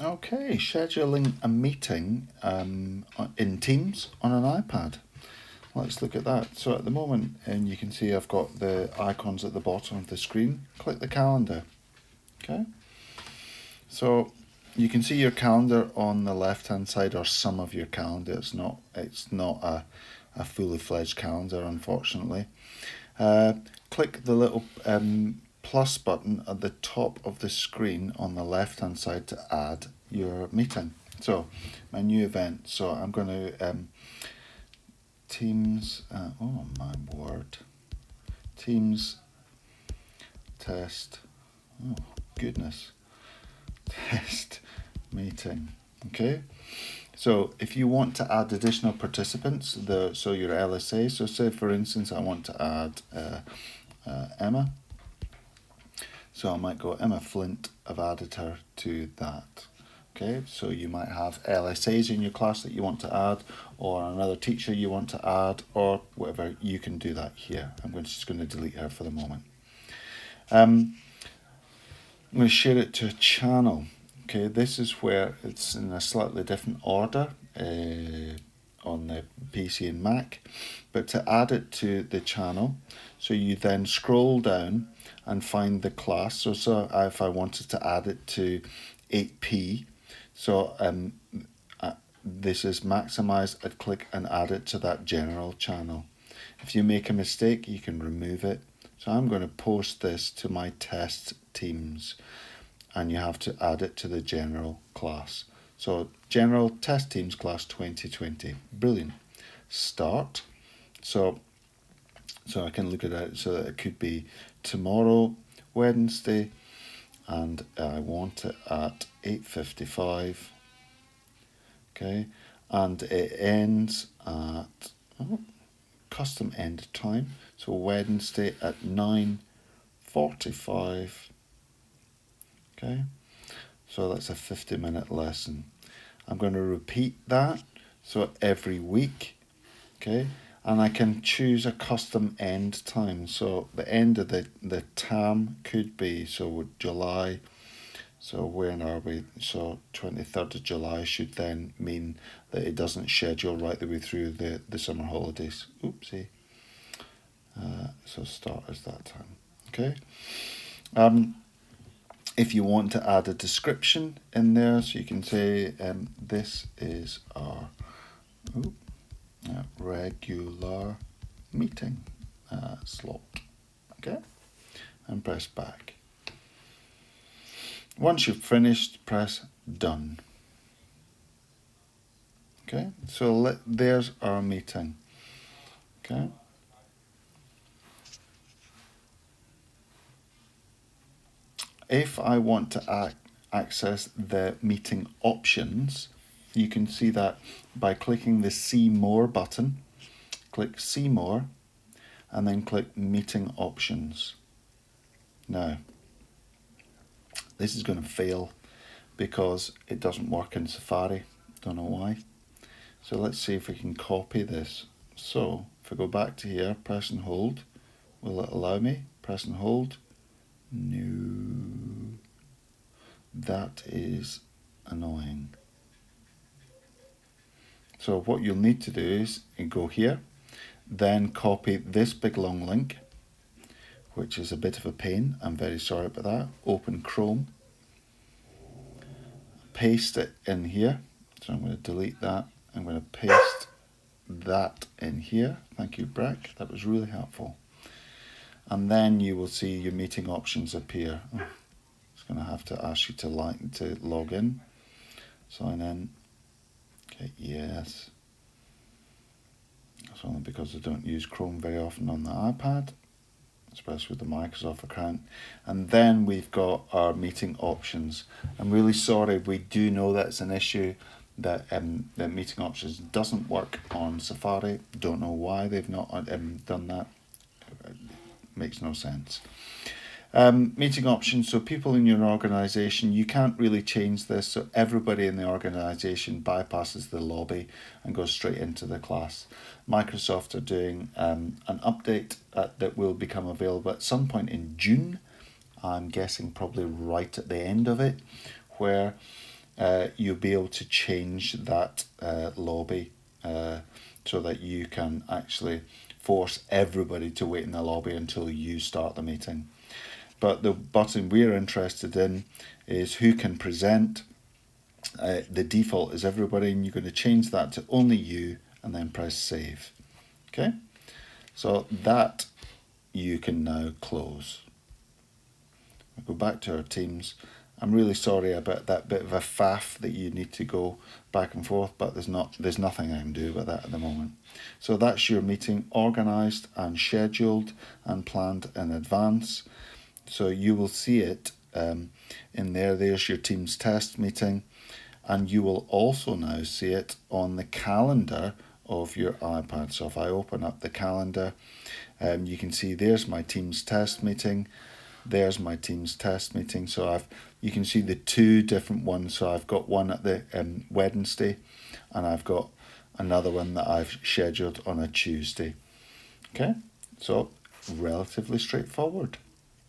Okay, scheduling a meeting in Teams on an iPad. Let's look at that. So at the moment, and you can see I've got the icons at the bottom of the screen. Click the calendar. Okay. So you can see your calendar on the left-hand side, or some of your calendar. It's not a fully fledged calendar, unfortunately. Click the little plus button at the top of the screen on the left-hand side to add your meeting. So my new event. So I'm going to Teams. Oh my word! Teams test. Oh goodness! Test meeting. Okay. So if you want to add additional participants, so your LSA. So say for instance, I want to add Emma. So I might go Emma Flint. I've added her to that. Okay, so you might have LSAs in your class that you want to add, or another teacher you want to add, or whatever. You can do that here. Just going to delete her for the moment. I'm going to share it to a channel. Okay, this is where it's in a slightly different order on the PC and Mac, but to add it to the channel, so you then scroll down and find the class. So if I wanted to add it to 8P, so this is maximize. I'd click and add it to that general channel. If you make a mistake, you can remove it. So I'm going to post this to my test teams, and you have to add it to the general class. So general test teams class 2020. Brilliant. Start. So I can look at it so that it could be tomorrow, Wednesday, and I want it at 8:55. Okay, and it ends at custom end time. So Wednesday at 9:45. Okay, so that's a 50-minute lesson. I'm going to repeat that so every week. Okay, and I can choose a custom end time. So the end of the term could be, so July. So when are we? So 23rd of July should then mean that it doesn't schedule right the way through the summer holidays. Oopsie. So start as that time. Okay. If you want to add a description in there, so you can say this is our regular meeting slot. Okay. And press back. Once you've finished, press done. Okay, so there's our meeting. Okay. If I want to access the meeting options, you can see that by clicking the See More button. Click See More, and then click Meeting Options. Now, this is going to fail because it doesn't work in Safari. Don't know why. So let's see if we can copy this. So if I go back to here, press and hold, will it allow me? Press and hold. No. That is annoying. So what you'll need to do is go here, then copy this big long link, which is a bit of a pain. I'm very sorry about that. Open Chrome. Paste it in here. So I'm going to delete that. I'm going to paste that in here. Thank you, Breck. That was really helpful. And then you will see your meeting options appear. Oh, it's going to have to ask you to log in. Sign in. Okay, yes. That's only because I don't use Chrome very often on the iPad, especially with the Microsoft account. And then we've got our meeting options. I'm really sorry, we do know that's an issue, that the meeting options doesn't work on Safari. Don't know why they've not done that. It makes no sense. Meeting options, so people in your organisation, you can't really change this, so everybody in the organisation bypasses the lobby and goes straight into the class. Microsoft are doing an update that will become available at some point in June. I'm guessing probably right at the end of it, where you'll be able to change that lobby so that you can actually force everybody to wait in the lobby until you start the meeting. But the button we're interested in is who can present. The default is everybody, and you're going to change that to only you and then press save. Okay, so that you can now close. We'll go back to our Teams. I'm really sorry about that bit of a faff that you need to go back and forth, but there's nothing I can do about that at the moment. So that's your meeting organised and scheduled and planned in advance. So you will see it in there. There's your Teams test meeting, and you will also now see it on the calendar of your iPad. So if I open up the calendar, you can see there's my Teams test meeting. There's my Teams test meeting. So you can see the two different ones. So I've got one at the Wednesday, and I've got another one that I've scheduled on a Tuesday. Okay, so relatively straightforward.